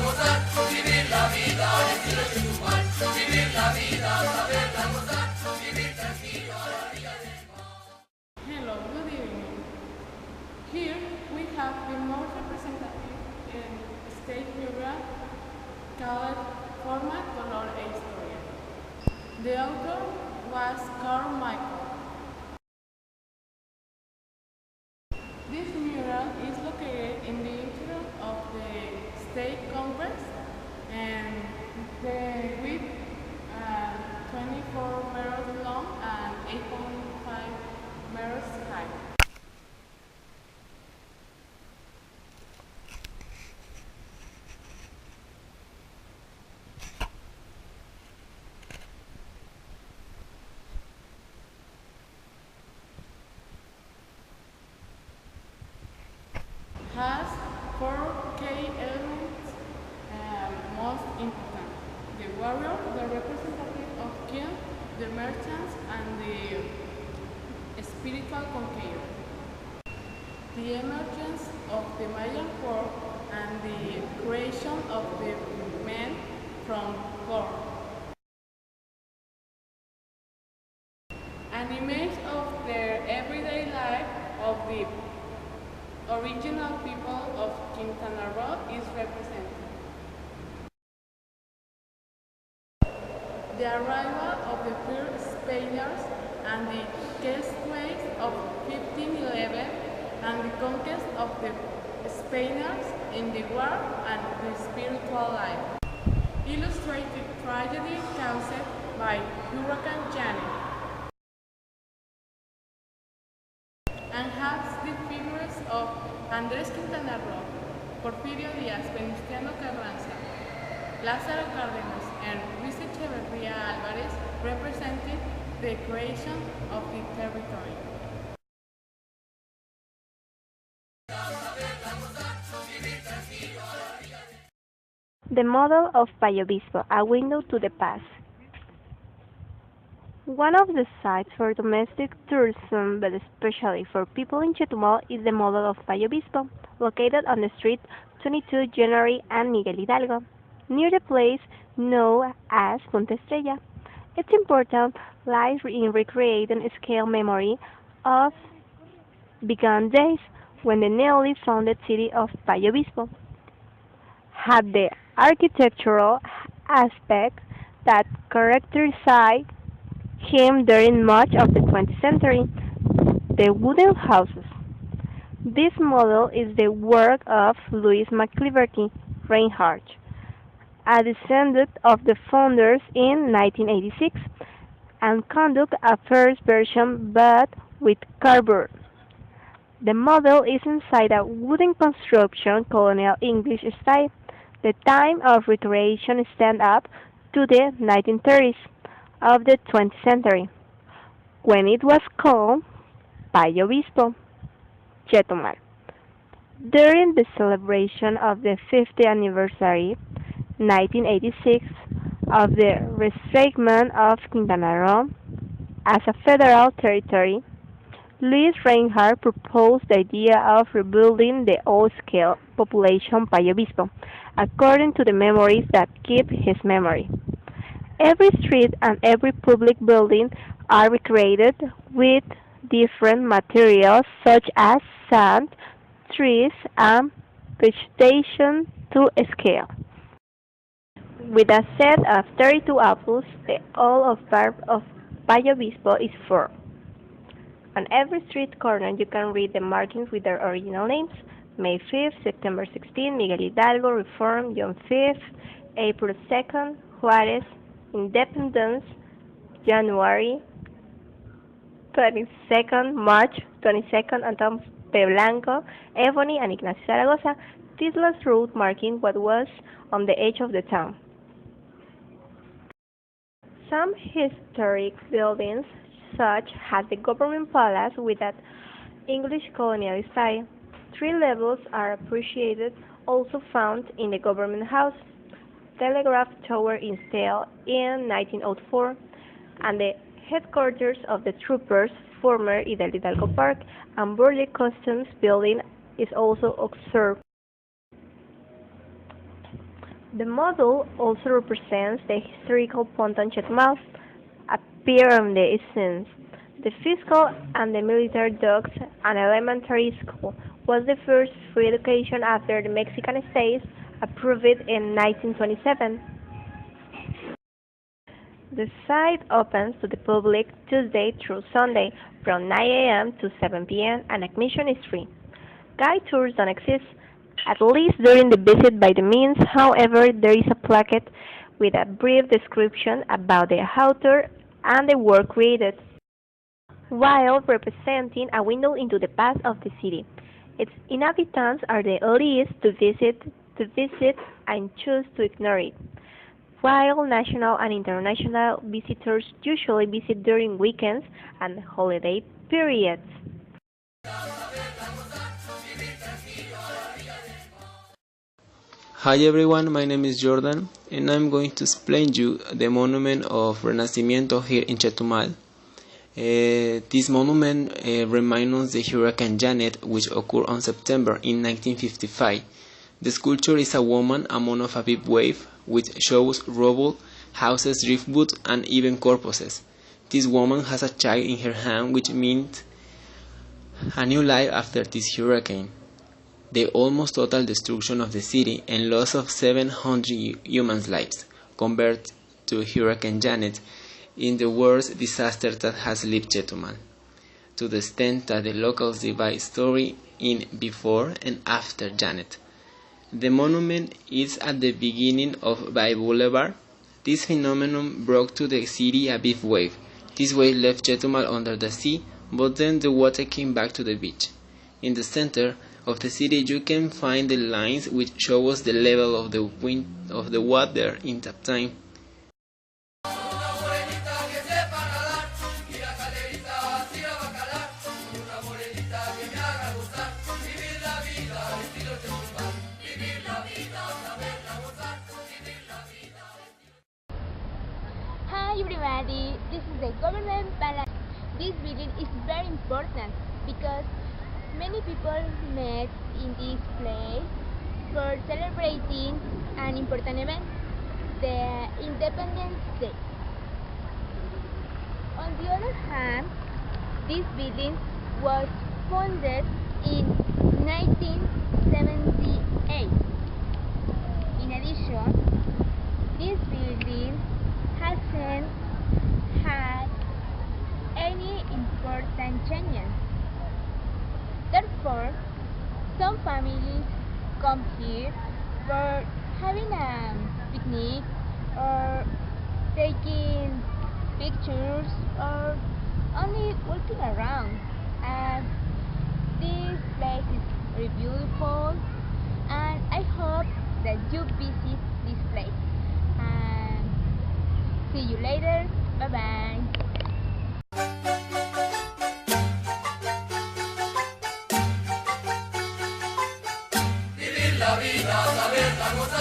gozar, vivir la vida al estilo Chetumal, vivir la vida, saberla gozar, vivir tranquilo a la orilla del mar. Hello, good evening. Here we have the most representative state mural called Forma, Color e Historia. The author was Carl Michael. This mural is located in the interior of the State Congress and the width 24 meters long and 8.5 meters high. Has four key elements, most important. The warrior, the representative of king, the merchants, and the spiritual conqueror. The emergence of the Mayan world and the creation of the men from gold. An image of their everyday life of the original people of Quintana Roo is represented. The arrival of the first Spaniards and the castaways of 1511 and the conquest of the Spaniards in the war and the spiritual life. Illustrated tragedy caused by Hurricane Janet. And has the figures of Andrés Quintana Roo, Porfirio Díaz, Venustiano Carranza, Lázaro Cárdenas, and Luis Echeverría Álvarez represented the creation of the territory. The model of Payo Obispo, a window to the past. One of the sites for domestic tourism, but especially for people in Chetumal, is the model of Payo Obispo, located on the street 22 January and Miguel Hidalgo, near the place known as Punta Estrella. Its importance lies in recreating a scale memory of bygone days when the newly founded city of Payo Obispo had the architectural aspect that characterized him during much of the 20th century, the wooden houses. This model is the work of Louis McLiberty Reinhardt, a descendant of the founders in 1986, and conduct a first version but with cardboard. The model is inside a wooden construction colonial English style. The time of recreation stand up to the 1930s of the 20th century, when it was called Payo Obispo, Chetumal. During the celebration of the 50th anniversary, 1986, of the restatement of Quintana Roo as a federal territory, Luis Reinhardt proposed the idea of rebuilding the old-scale population Payo Obispo, according to the memories that keep his memory. Every street and every public building are recreated with different materials such as sand, trees, and vegetation to scale. With a set of 32 apples, the all of barb of Payo Obispo is 4. On every street corner you can read the markings with their original names: May 5th, September 16th, Miguel Hidalgo, Reform, June 5th, April 2nd, Juarez, Independence, January 22nd, March 22nd, Anton P. Blanco, Ebony, and Ignacio Zaragoza. This last route marking what was on the edge of the town. Some historic buildings, such as the Government Palace with that English colonial style, 3 levels are appreciated, also found in the Government House, Telegraph Tower installed in 1904, and the headquarters of the troopers, former Hidalgo Park, and Burley Customs Building is also observed. The model also represents the historical Ponton Chetumal, a pier on the Isthmus. The fiscal and the military docks and elementary school was the first free education after the Mexican states approved it in 1927. The site opens to the public Tuesday through Sunday from 9 a.m. to 7 p.m. and admission is free. Guide tours don't exist, at least during the visit by the means. However, there is a plaque with a brief description about the author and the work created, while representing a window into the past of the city. Its inhabitants are the least to visit and choose to ignore it, while national and international visitors usually visit during weekends and holiday periods. Hi everyone, my name is Jordan and I'm going to explain you the monument of Renacimiento here in Chetumal. This monument reminds us the Hurricane Janet, which occurred on September in 1955. The sculpture is a woman among of a big wave, which shows rubble, houses, driftwood, and even corpses. This woman has a child in her hand, which means a new life after this hurricane. The almost total destruction of the city and loss of 700 human lives compared to Hurricane Janet in the worst disaster that has lived Chetumal, to the extent that the locals divide story in before and after Janet. The monument is at the beginning of Bay Boulevard. This phenomenon brought to the city a big wave. This wave left Chetumal under the sea, but then the water came back to the beach. In the center of the city you can find the lines which show us the level of the water in that time. Hi everybody, this is the government balance. This building is very important because many people met in this place for celebrating an important event, the Independence Day. On the other hand, this building was founded in 1978. In addition, this building hasn't had any important changes. Therefore, some families come here for having a picnic or taking pictures or only walking around. And this place is very beautiful and I hope that you visit this place. And see you later. Bye bye. Vivir la vida, saberla gozar.